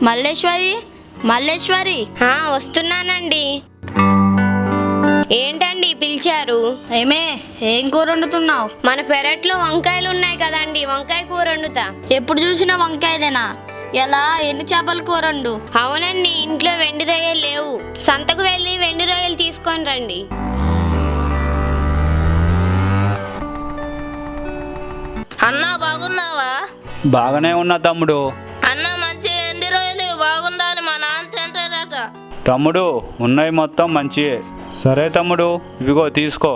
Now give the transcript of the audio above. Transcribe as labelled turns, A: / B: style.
A: మల్లేశ్వరి, మల్లేశ్వరి.
B: వస్తున్నానండి. ఏంటండి పిలిచారు?
A: ఏం కూర వండుతున్నావు?
B: మన పెరట్లో వంకాయలు ఉన్నాయి కదండి, వంకాయ కూర వండుతా.
A: ఎప్పుడు చూసినా వంకాయలేనా? ఎలా ఎన్ని చేపల కూర వండు?
B: అవునండి, ఇంట్లో వెండి రొయ్యలు లేవు. సంతకు వెళ్ళి వెండి రొయ్యలు తీసుకొని రండి.
C: అన్నా బాగున్నావా?
D: బాగానే ఉన్నా తమ్ముడు.
C: అన్న మంచి ఎండి రొయ్యలు బాగుండాలి, మా నాన్న తింటాడట.
D: తమ్ముడు ఉన్నవి మొత్తం మంచియే. సరే తమ్ముడు, ఇవిగో తీసుకో.